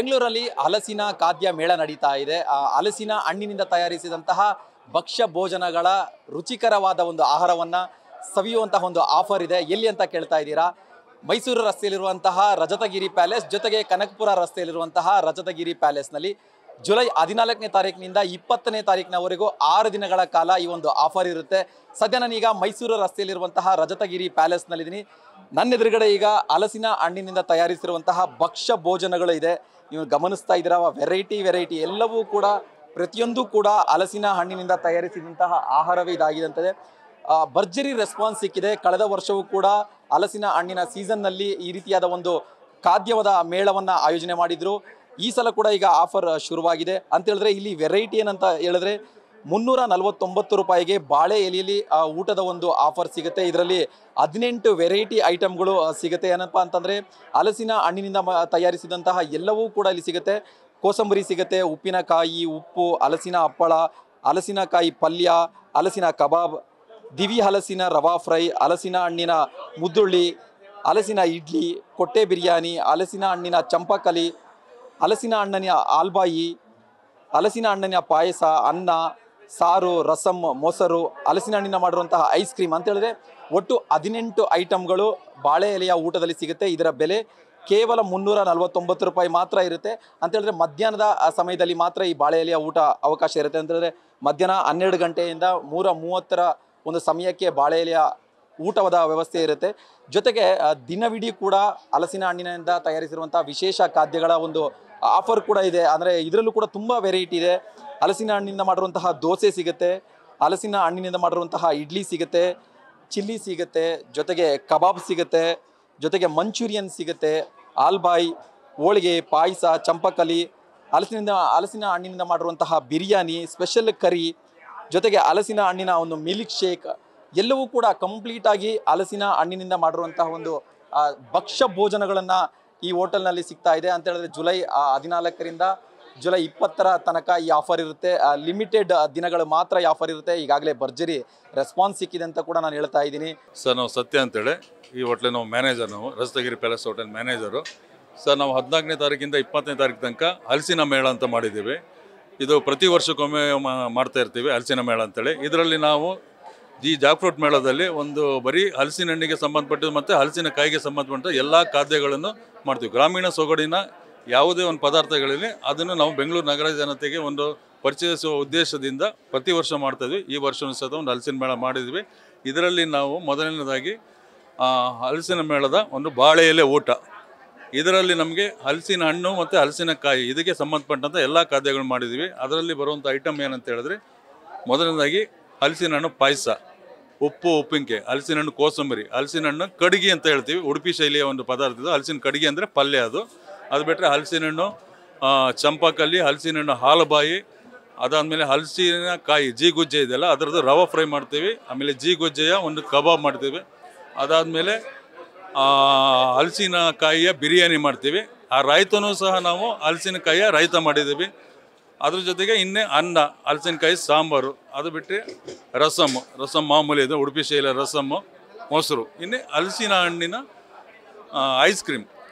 ಬೆಂಗಳೂರಲ್ಲಿ ಹಲಸಿನ ಖಾದ್ಯ ಮೇಳ ನಡೀತಾ ಇದೆ. ಹಲಸಿನ ಹಣ್ಣಿನಿಂದ ತಯಾರಿಸಿದಂತಹ ಭಕ್ಷ್ಯ ಭೋಜನಗಳ ರುಚಿಕರವಾದ ಒಂದು ಆಹಾರವನ್ನ ಸವಿಯುವಂತಹ ಒಂದು ಆಫರ್ ಇದೆ. ಎಲ್ಲಿ ಅಂತ ಕೇಳ್ತಾ ಇದ್ದೀರಾ? ಮೈಸೂರು ರಸ್ತೆಯಲ್ಲಿರುವಂತಹ ರಜತಗಿರಿ ಪ್ಯಾಲೇಸ್ ಜೊತೆಗೆ ಕನಕಪುರ ರಸ್ತೆಯಲ್ಲಿರುವಂತಹ ರಜತಗಿರಿ ಪ್ಯಾಲೇಸ್ನಲ್ಲಿ ಜುಲೈ 14ನೇ ತಾರೀಕಿನಿಂದ 20ನೇ ತಾರೀಕಿನವರೆಗೂ 6 ದಿನಗಳ ಕಾಲ ಈ ಒಂದು ಆಫರ್ ಇರುತ್ತೆ. ಸದ್ಯ ನಾನೀಗ ಮೈಸೂರು ರಸ್ತೆಯಲ್ಲಿರುವಂತಹ ರಜತಗಿರಿ ಪ್ಯಾಲೇಸ್ನಲ್ಲಿದ್ದೀನಿ. ನನ್ನ ಎದುರುಗಡೆ ಈಗ ಹಲಸಿನ ಹಣ್ಣಿನಿಂದ ತಯಾರಿಸಿರುವಂತಹ ಭಕ್ಷ್ಯ ಭೋಜನಗಳು ಇದೆ. ನೀವು ಗಮನಿಸ್ತಾ ಇದ್ದೀರಾ, ವೆರೈಟಿ ಎಲ್ಲವೂ ಕೂಡ ಪ್ರತಿಯೊಂದು ಕೂಡ ಹಲಸಿನ ಹಣ್ಣಿನಿಂದ ತಯಾರಿಸಿದಂತಹ ಆಹಾರವೇ ಇದಾಗಿದಂತದೆ. ಭರ್ಜರಿ ರೆಸ್ಪಾನ್ಸ್ ಸಿಕ್ಕಿದೆ. ಕಳೆದ ವರ್ಷವೂ ಕೂಡ ಹಲಸಿನ ಹಣ್ಣಿನ ಸೀಸನ್ನಲ್ಲಿ ಈ ರೀತಿಯಾದ ಒಂದು ಖಾದ್ಯವಾದ ಮೇಳವನ್ನು ಆಯೋಜನೆ ಮಾಡಿದ್ರು. ಈ ಸಲ ಕೂಡ ಈಗ ಆಫರ್ ಶುರುವಾಗಿದೆ ಅಂತ ಹೇಳಿದ್ರೆ, ಇಲ್ಲಿ ವೆರೈಟಿ ಏನಂತ ಹೇಳಿದ್ರೆ 349 ರೂಪಾಯಿಗೆ ಬಾಳೆ ಎಲೆಯಲ್ಲಿ ಊಟದ ಒಂದು ಆಫರ್ ಸಿಗುತ್ತೆ. ಇದರಲ್ಲಿ 18 ವೆರೈಟಿ ಐಟಮ್ಗಳು ಸಿಗುತ್ತೆ. ಏನಪ್ಪ ಅಂತಂದರೆ ಹಲಸಿನ ಹಣ್ಣಿನಿಂದ ತಯಾರಿಸಿದಂತಹ ಎಲ್ಲವೂ ಕೂಡ ಇಲ್ಲಿ ಸಿಗುತ್ತೆ. ಕೋಸಂಬರಿ ಸಿಗುತ್ತೆ, ಉಪ್ಪಿನಕಾಯಿ, ಉಪ್ಪು, ಹಲಸಿನ ಹಪ್ಪಳ, ಹಲಸಿನಕಾಯಿ ಪಲ್ಯ, ಹಲಸಿನ ಕಬಾಬ್, ದಿವಿ ಹಲಸಿನ ರವಾ ಫ್ರೈ, ಹಲಸಿನ ಹಣ್ಣಿನ ಮುದ್ದುಳ್ಳಿ, ಹಲಸಿನ ಇಡ್ಲಿ, ಕೊಟ್ಟೆ ಬಿರಿಯಾನಿ, ಹಲಸಿನ ಹಣ್ಣಿನ ಚಂಪಕಲಿ, ಹಲಸಿನ ಹಣ್ಣಿನ ಆಲ್ಬಾಯಿ, ಹಲಸಿನ ಹಣ್ಣಿನ ಪಾಯಸ, ಅನ್ನ, ಸಾರು, ರಸಂ, ಮೊಸರು, ಹಲಸಿನ ಹಣ್ಣಿನ ಮಾಡಿರುವಂತಹ ಐಸ್ ಕ್ರೀಮ್ ಅಂತ ಹೇಳಿದ್ರೆ ಒಟ್ಟು 18 ಐಟಮ್ಗಳು ಬಾಳೆ ಎಲೆಯ ಊಟದಲ್ಲಿ ಸಿಗುತ್ತೆ. ಇದರ ಬೆಲೆ ಕೇವಲ 349 ರೂಪಾಯಿ ಮಾತ್ರ ಇರುತ್ತೆ. ಅಂತ ಹೇಳಿದ್ರೆ ಮಧ್ಯಾಹ್ನದ ಸಮಯದಲ್ಲಿ ಮಾತ್ರ ಈ ಬಾಳೆ ಎಲೆಯ ಊಟ ಅವಕಾಶ ಇರುತ್ತೆ. ಅಂತ ಹೇಳಿದ್ರೆ ಮಧ್ಯಾಹ್ನ 12 ಗಂಟೆಯಿಂದ 3:30 ಒಂದು ಸಮಯಕ್ಕೆ ಬಾಳೆ ಎಲೆಯ ಊಟದ ವ್ಯವಸ್ಥೆ ಇರುತ್ತೆ. ಜೊತೆಗೆ ದಿನವಿಡೀ ಕೂಡ ಹಲಸಿನ ಹಣ್ಣಿನಿಂದ ತಯಾರಿಸಿರುವಂಥ ವಿಶೇಷ ಖಾದ್ಯಗಳ ಒಂದು ಆಫರ್ ಕೂಡ ಇದೆ. ಅಂದರೆ ಇದರಲ್ಲೂ ಕೂಡ ತುಂಬ ವೆರೈಟಿ ಇದೆ. ಹಲಸಿನ ಹಣ್ಣಿನಿಂದ ಮಾಡಿರುವಂತಹ ದೋಸೆ ಸಿಗುತ್ತೆ, ಹಲಸಿನ ಹಣ್ಣಿನಿಂದ ಮಾಡಿರುವಂತಹ ಇಡ್ಲಿ ಸಿಗುತ್ತೆ, ಚಿಲ್ಲಿ ಸಿಗುತ್ತೆ, ಜೊತೆಗೆ ಕಬಾಬ್ ಸಿಗುತ್ತೆ, ಜೊತೆಗೆ ಮಂಚೂರಿಯನ್ ಸಿಗುತ್ತೆ, ಆಲ್ಬಾಯ್, ಹೋಳಿಗೆ, ಪಾಯಸ, ಚಂಪಕಲಿ, ಹಲಸಿನ ಹಣ್ಣಿನಿಂದ ಮಾಡಿರುವಂತಹ ಬಿರಿಯಾನಿ, ಸ್ಪೆಷಲ್ ಕರಿ, ಜೊತೆಗೆ ಹಲಸಿನ ಹಣ್ಣಿನ ಒಂದು ಮಿಲ್ಕ್ ಶೇಕ್ ಎಲ್ಲವೂ ಕೂಡ ಕಂಪ್ಲೀಟಾಗಿ ಹಲಸಿನ ಹಣ್ಣಿನಿಂದ ಮಾಡಿರುವಂತಹ ಒಂದು ಭಕ್ಷ್ಯ ಭೋಜನಗಳನ್ನು ಈ ಹೋಟೆಲ್ನಲ್ಲಿ ಸಿಗ್ತಾ ಇದೆ. ಅಂತ ಹೇಳಿದ್ರೆ ಜುಲೈ 14ರಿಂದ ಜುಲೈ 20ರ ತನಕ ಈ ಆಫರ್ ಇರುತ್ತೆ. ಲಿಮಿಟೆಡ್ ದಿನಗಳು ಮಾತ್ರ ಈ ಆಫರ್ ಇರುತ್ತೆ. ಈಗಾಗಲೇ ಭರ್ಜರಿ ರೆಸ್ಪಾನ್ಸ್ ಸಿಕ್ಕಿದೆ ಅಂತ ಕೂಡ ನಾನು ಹೇಳ್ತಾ ಇದ್ದೀನಿ. ಸರ್, ನಾವು ಸತ್ಯ ಅಂತೇಳಿ ಈ ಹೋಟ್ಲಿನ ನಾವು ಮ್ಯಾನೇಜರ್, ನಾವು ರಜತಗಿರಿ ಪ್ಯಾಲೇಸ್ ಹೋಟೆಲ್ ಮ್ಯಾನೇಜರು. ಸರ್, ನಾವು 14ನೇ ತಾರೀಕಿಂದ 20ನೇ ತಾರೀಕು ತನಕ ಹಲಸಿನ ಮೇಳ ಅಂತ ಮಾಡಿದ್ದೀವಿ. ಇದು ಪ್ರತಿ ವರ್ಷಕ್ಕೊಮ್ಮೆ ಮಾಡ್ತಾ ಇರ್ತೀವಿ ಹಲಸಿನ ಮೇಳ ಅಂತೇಳಿ. ಇದರಲ್ಲಿ ನಾವು ಈ ಜಾಕ್ ಫ್ರೂಟ್ ಮೇಳದಲ್ಲಿ ಒಂದು ಬರೀ ಹಲಸಿನ ಹಣ್ಣಿಗೆ ಸಂಬಂಧಪಟ್ಟಿದ್ದು ಮತ್ತು ಹಲಸಿನ ಕಾಯಿಗೆ ಸಂಬಂಧಪಟ್ಟ ಎಲ್ಲ ಖಾದ್ಯಗಳನ್ನು ಮಾಡ್ತೀವಿ. ಗ್ರಾಮೀಣ ಸೊಗಡಿನ ಯಾವುದೇ ಒಂದು ಪದಾರ್ಥಗಳಿರಲಿ ಅದನ್ನು ನಾವು ಬೆಂಗಳೂರು ನಗರ ಜನತೆಗೆ ಒಂದು ಪರಿಚಯಿಸುವ ಉದ್ದೇಶದಿಂದ ಪ್ರತಿ ವರ್ಷ ಮಾಡ್ತಾಯಿದ್ವಿ. ಈ ವರ್ಷವೂ ಸಹ ಒಂದು ಹಲಸಿನ ಮೇಳ ಮಾಡಿದ್ವಿ. ಇದರಲ್ಲಿ ನಾವು ಮೊದಲನೇದಾಗಿ ಹಲಸಿನ ಮೇಳದ ಒಂದು ಬಾಳೆ ಎಲೆ ಊಟ. ಇದರಲ್ಲಿ ನಮಗೆ ಹಲಸಿನ ಹಣ್ಣು ಮತ್ತು ಹಲಸಿನಕಾಯಿ ಇದಕ್ಕೆ ಸಂಬಂಧಪಟ್ಟಂಥ ಎಲ್ಲ ಖಾದ್ಯಗಳು ಮಾಡಿದ್ವಿ. ಅದರಲ್ಲಿ ಬರುವಂಥ ಐಟಮ್ ಏನಂತ ಹೇಳಿದ್ರೆ, ಮೊದಲನೇದಾಗಿ ಹಲಸಿನ ಹಣ್ಣು ಪಾಯಸ, ಉಪ್ಪಿನಕಾಯಿ, ಹಲಸಿನ ಹಣ್ಣು ಕೋಸಂಬರಿ, ಹಲಸಿನ ಹಣ್ಣು ಕಡಿಗೆ ಅಂತ ಹೇಳ್ತೀವಿ. ಉಡುಪಿ ಶೈಲಿಯ ಒಂದು ಪದಾರ್ಥ ಇದು. ಹಲಸಿನ ಕಡಿಗೆ ಅಂದರೆ ಪಲ್ಯ. ಅದು ಬಿಟ್ಟರೆ ಹಲಸಿನ ಹಣ್ಣು ಚಂಪಕಲ್ಲಿ, ಹಲಸಿನ ಹಣ್ಣು ಹಾಲುಬಾಯಿ, ಅದಾದಮೇಲೆ ಹಲಸಿನಕಾಯಿ ಜೀಗುಜ್ಜೆ ಇದೆಯಲ್ಲ ಅದರದ್ದು ರವಾ ಫ್ರೈ ಮಾಡ್ತೀವಿ. ಆಮೇಲೆ ಜೀಗುಜ್ಜೆಯ ಒಂದು ಕಬಾಬ್ ಮಾಡ್ತೀವಿ. ಅದಾದಮೇಲೆ ಹಲಸಿನಕಾಯಿಯ ಬಿರಿಯಾನಿ ಮಾಡ್ತೀವಿ. ಆ ರಾಯ್ತನೂ ಸಹ ನಾವು ಹಲಸಿನಕಾಯಿಯ ರಾಯ್ತ ಮಾಡಿದ್ದೀವಿ. ಅದ್ರ ಜೊತೆಗೆ ಇನ್ನೇ ಅನ್ನ, ಹಲಸಿನಕಾಯಿ ಸಾಂಬಾರು, ಅದು ಬಿಟ್ಟರೆ ರಸಮ್ ಮಾಮೂಲಿ ಇದೆ, ಉಡುಪಿ ಶೈಲಿಯ ರಸಮ್ಮು, ಮೊಸರು, ಇನ್ನೇ ಹಲಸಿನ ಹಣ್ಣಿನ ಐಸ್ ಕ್ರೀಮ್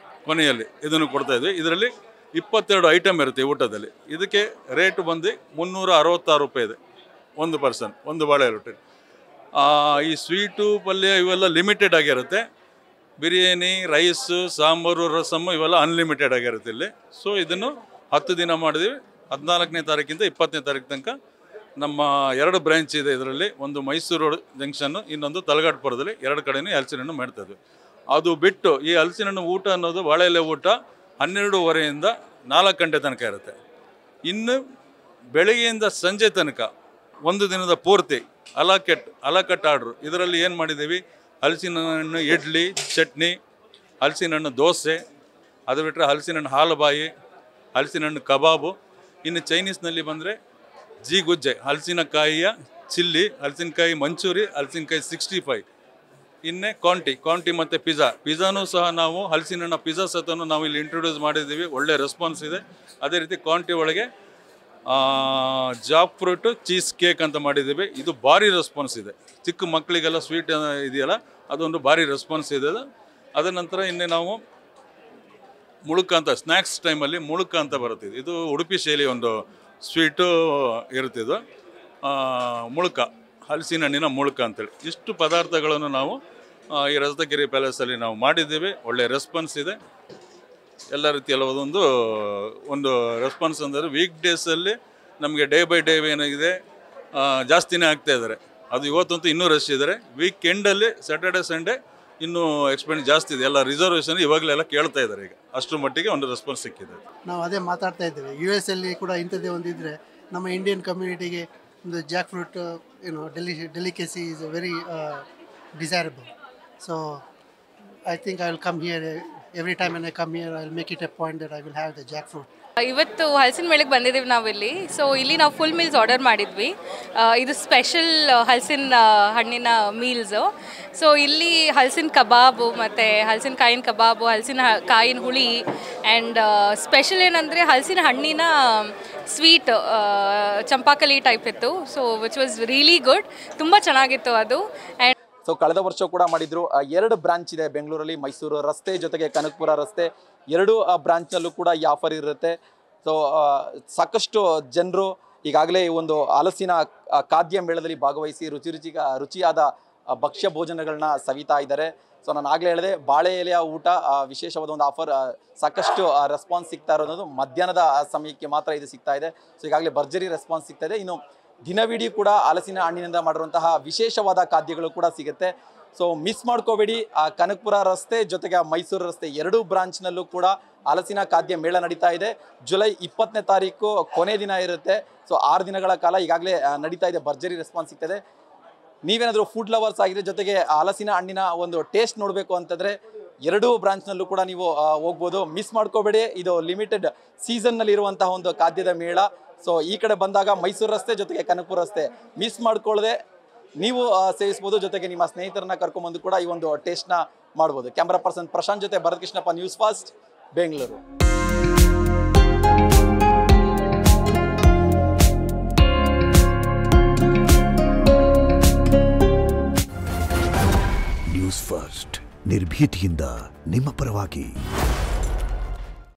ಕೊನೆಯಲ್ಲಿ ಇದನ್ನು ಕೊಡ್ತಾಯಿದ್ವಿ. ಇದರಲ್ಲಿ 22 ಐಟಮ್ ಇರುತ್ತೆ ಊಟದಲ್ಲಿ. ಇದಕ್ಕೆ ರೇಟ್ ಬಂದು 366 ರೂಪಾಯಿ ಇದೆ ಒಂದು ಪರ್ಸನ್, ಒಂದು ಬಾಳೆ ರೊಟ್ಟಿ. ಈ ಸ್ವೀಟು ಪಲ್ಯ ಇವೆಲ್ಲ ಲಿಮಿಟೆಡ್ ಆಗಿರುತ್ತೆ. ಬಿರಿಯಾನಿ, ರೈಸು, ಸಾಂಬಾರು, ರಸಮ್ಮು ಇವೆಲ್ಲ ಅನ್ಲಿಮಿಟೆಡ್ ಆಗಿರುತ್ತೆ ಇಲ್ಲಿ. ಸೊ ಇದನ್ನು 10 ದಿನ ಮಾಡಿದ್ವಿ. 14ನೇ ತಾರೀಕಿಂದ 20ನೇ ತಾರೀಕು ತನಕ ನಮ್ಮ 2 ಬ್ರ್ಯಾಂಚ್ ಇದೆ ಇದರಲ್ಲಿ. ಒಂದು ಮೈಸೂರು ರೋಡ್ ಜಂಕ್ಷನ್ನು, ಇನ್ನೊಂದು ತಲಘಾಟ್ಪುರದಲ್ಲಿ. 2 ಕಡೆಯೂ ಹಲಸಿನ ಹಣ್ಣು ಮಾಡ್ತಾಯಿದ್ವಿ. ಅದು ಬಿಟ್ಟು ಈ ಹಲಸಿನ ಹಣ್ಣು ಊಟ ಅನ್ನೋದು ಬಾಳೆ ಎಲೆ ಊಟ 12:30ಯಿಂದ 4 ಗಂಟೆ ತನಕ ಇರುತ್ತೆ. ಇನ್ನು ಬೆಳಗ್ಗೆಯಿಂದ ಸಂಜೆ ತನಕ ಒಂದು ದಿನದ ಪೂರ್ತಿ ಅಲಕಟ್ ಆರ್ಡ್ರು. ಇದರಲ್ಲಿ ಏನು ಮಾಡಿದ್ದೀವಿ, ಹಲಸಿನ ಹಣ್ಣು ಇಡ್ಲಿ, ಚಟ್ನಿ, ಹಲಸಿನ ಹಣ್ಣು ದೋಸೆ, ಅದು ಬಿಟ್ಟರೆ ಹಲಸಿನ ಹಣ್ಣು ಹಾಲುಬಾಯಿ, ಹಲಸಿನ ಹಣ್ಣು ಕಬಾಬು. ಇನ್ನು ಚೈನೀಸ್ನಲ್ಲಿ ಬಂದರೆ ಜೀಗುಜ್ಜೆ, ಹಲಸಿನಕಾಯಿಯ ಚಿಲ್ಲಿ, ಹಲಸಿನಕಾಯಿ ಮಂಚೂರಿ, ಹಲಸಿನಕಾಯಿ 65. ಇನ್ನೇ ಕಾಂಟಿ ಮತ್ತು ಪಿಜ್ಜಾನೂ ಸಹ ನಾವು ಹಲಸಿನ ಹಣ್ಣು ಪಿಜ್ಜಾ ಸತನ್ನು ನಾವು ಇಲ್ಲಿ ಇಂಟ್ರೊಡ್ಯೂಸ್ ಮಾಡಿದ್ದೀವಿ. ಒಳ್ಳೆ ರೆಸ್ಪಾನ್ಸ್ ಇದೆ. ಅದೇ ರೀತಿ ಕಾಂಟಿ ಒಳಗೆ ಜಾಕ್ ಫ್ರೂಟ್ ಚೀಸ್ ಕೇಕ್ ಅಂತ ಮಾಡಿದ್ದೀವಿ. ಇದು ಭಾರಿ ರೆಸ್ಪಾನ್ಸ್ ಇದೆ. ಚಿಕ್ಕ ಮಕ್ಕಳಿಗೆಲ್ಲ ಸ್ವೀಟ್ ಇದೆಯಲ್ಲ ಅದೊಂದು ಭಾರಿ ರೆಸ್ಪಾನ್ಸ್ ಇದೆ. ಅದರ ನಂತರ ಇನ್ನೇ ನಾವು ಮುಳುಕ ಅಂತ ಸ್ನ್ಯಾಕ್ಸ್ ಟೈಮಲ್ಲಿ ಮುಳುಕ ಅಂತ ಬರುತ್ತೆ. ಇದು ಉಡುಪಿ ಶೈಲಿ ಒಂದು ಸ್ವೀಟು ಇರುತ್ತಿದ್ದು ಮುಳುಕ, ಹಲಸಿನ ಹಣ್ಣಿನ ಮುಳುಕ ಅಂತೇಳಿ. ಇಷ್ಟು ಪದಾರ್ಥಗಳನ್ನು ನಾವು ಈ ರಜತಗಿರಿ ಪ್ಯಾಲೇಸಲ್ಲಿ ನಾವು ಮಾಡಿದ್ದೀವಿ. ಒಳ್ಳೆಯ ರೆಸ್ಪಾನ್ಸ್ ಇದೆ ಎಲ್ಲ ರೀತಿಯಲ್ಲ. ಒಂದು ರೆಸ್ಪಾನ್ಸ್ ಅಂದರೆ ವೀಕ್ ಡೇಸಲ್ಲಿ ನಮಗೆ ಡೇ ಬೈ ಡೇ ಏನಾಗಿದೆ ಜಾಸ್ತಿನೇ ಆಗ್ತಾ ಇದ್ದಾರೆ. ಅದು ಇವತ್ತಂತೂ ಇನ್ನೂ ರಶ್ ಇದ್ದಾರೆ. ವೀಕೆಂಡಲ್ಲಿ ಸ್ಯಾಟರ್ಡೆ ಸಂಡೇ ಇನ್ನೂ ಎಕ್ಸ್ಪೆಂಡ್ ಜಾಸ್ತಿ ಇದೆ. ಎಲ್ಲ ರಿಸರ್ವೇಷನ್ ಇವಾಗಲೆಲ್ಲ ಕೇಳ್ತಾ ಇದ್ದಾರೆ. ಈಗ ಅಷ್ಟರ ಮಟ್ಟಿಗೆ ಒಂದು ರೆಸ್ಪಾನ್ಸ್ ಸಿಕ್ಕಿದೆ. ನಾವು ಅದೇ ಮಾತಾಡ್ತಾ ಇದ್ದೇವೆ. US ಅಲ್ಲಿ ಕೂಡ ಇಂಥದ್ದೇ ಒಂದಿದ್ರೆ ನಮ್ಮ ಇಂಡಿಯನ್ ಕಮ್ಯುನಿಟಿಗೆ ಒಂದು jackfruit delicacy is very desirable. So I think I will come here every time when I come here I will make it a point that I will have the jackfruit. ಇವತ್ತು ಹಲಸಿನ ಮೇಳಕ್ಕೆ ಬಂದಿದ್ದೀವಿ ನಾವಿಲ್ಲಿ. So ಇಲ್ಲಿ ನಾವು full meals order ಮಾಡಿದ್ವಿ. ಇದು special ಹಲಸಿನ ಹಣ್ಣಿನ ಮೀಲ್ಸು. ಸೊ ಇಲ್ಲಿ ಹಲಸಿನ ಕಬಾಬು ಮತ್ತು ಹಲಸಿನ ಕಾಯಿನ ಕಬಾಬು, ಹಲಸಿನ ಕಾಯಿನ ಹುಳಿ ಆ್ಯಂಡ್ ಸ್ಪೆಷಲ್ ಏನಂದರೆ ಹಲಸಿನ ಹಣ್ಣಿನ ಸ್ವೀಟ್ ಚಂಪಾಕಲಿ ಟೈಪ್ ಇತ್ತು. So which was really good. ತುಂಬ ಚೆನ್ನಾಗಿತ್ತು ಅದು. ಆ್ಯಂಡ್ ಸೊ ಕಳೆದ ವರ್ಷ ಕೂಡ ಮಾಡಿದ್ರು. 2 ಬ್ರಾಂಚ್ ಇದೆ ಬೆಂಗಳೂರಲ್ಲಿ, ಮೈಸೂರು ರಸ್ತೆ ಜೊತೆಗೆ ಕನಕಪುರ ರಸ್ತೆ. 2 ಬ್ರಾಂಚ್ನಲ್ಲೂ ಕೂಡ ಈ ಆಫರ್ ಇರುತ್ತೆ. ಸೊ ಸಾಕಷ್ಟು ಜನರು ಈಗಾಗಲೇ ಈ ಒಂದು ಹಲಸಿನ ಖಾದ್ಯ ಮೇಳದಲ್ಲಿ ಭಾಗವಹಿಸಿ ರುಚಿಯಾದ ಭಕ್ಷ್ಯ ಭೋಜನಗಳನ್ನ ಸವಿತಾ ಇದ್ದಾರೆ. ಸೊ ನಾನು ಆಗಲೇ ಹೇಳಿದೆ, ಬಾಳೆ ಎಲೆಯ ಊಟ ವಿಶೇಷವಾದ ಒಂದು ಆಫರ್. ಸಾಕಷ್ಟು ರೆಸ್ಪಾನ್ಸ್ ಸಿಗ್ತಾ ಇರೋದು ಮಧ್ಯಾಹ್ನದ ಸಮಯಕ್ಕೆ ಮಾತ್ರ ಇದು ಸಿಗ್ತಾ ಇದೆ. ಸೊ ಈಗಾಗಲೇ ಭರ್ಜರಿ ರೆಸ್ಪಾನ್ಸ್ ಸಿಗ್ತಾ ಇದೆ. ಇನ್ನು ದಿನವಿಡೀ ಕೂಡ ಹಲಸಿನ ಹಣ್ಣಿನಿಂದ ಮಾಡಿರುವಂತಹ ವಿಶೇಷವಾದ ಖಾದ್ಯಗಳು ಕೂಡ ಸಿಗುತ್ತೆ. ಸೊ ಮಿಸ್ ಮಾಡ್ಕೋಬೇಡಿ. ಕನಕಪುರ ರಸ್ತೆ ಜೊತೆಗೆ ಮೈಸೂರು ರಸ್ತೆ 2 ಬ್ರಾಂಚ್ನಲ್ಲೂ ಕೂಡ ಹಲಸಿನ ಖಾದ್ಯ ಮೇಳ ನಡೀತಾ ಇದೆ. ಜುಲೈ 20ನೇ ತಾರೀಕು ಕೊನೆ ದಿನ ಇರುತ್ತೆ. ಸೊ 6 ದಿನಗಳ ಕಾಲ ಈಗಾಗಲೇ ನಡೀತಾ ಇದೆ. ಭರ್ಜರಿ ರೆಸ್ಪಾನ್ಸ್ ಸಿಗ್ತದೆ. ನೀವೇನಾದರೂ ಫುಡ್ ಲವರ್ಸ್ ಆಗಿದೆ, ಜೊತೆಗೆ ಹಲಸಿನ ಹಣ್ಣಿನ ಒಂದು ಟೇಸ್ಟ್ ನೋಡಬೇಕು ಅಂತಂದರೆ 2 ಬ್ರಾಂಚ್ನಲ್ಲೂ ಕೂಡ ನೀವು ಹೋಗ್ಬೋದು. ಮಿಸ್ ಮಾಡ್ಕೋಬೇಡಿ. ಇದು ಲಿಮಿಟೆಡ್ ಸೀಸನ್ನಲ್ಲಿ ಇರುವಂತಹ ಒಂದು ಖಾದ್ಯದ ಮೇಳ. ಸೊ ಈ ಕಡೆ ಬಂದಾಗ ಮೈಸೂರು ರಸ್ತೆ ಜೊತೆಗೆ ಕನಕಪುರ ರಸ್ತೆ ಮಿಸ್ ಮಾಡ್ಕೊಳ್ಳದೆ ನೀವು ಸೇವಿಸ್ಬೋದು. ಜೊತೆಗೆ ನಿಮ್ಮ ಸ್ನೇಹಿತರನ್ನ ಕರ್ಕೊಂಡ್ಬಂದು ಕೂಡ ಈ ಒಂದು ಟೇಸ್ಟ್ನ ಮಾಡ್ಬೋದು. ಕ್ಯಾಮ್ರಾ ಪರ್ಸನ್ ಪ್ರಶಾಂತ್ ಜೊತೆ Bharath Krishnappa, news fast, Bengaluru. News first, ನಿರ್ಭೀತಿಯಿಂದ ನಿಮ್ಮ ಪರವಾಗಿ.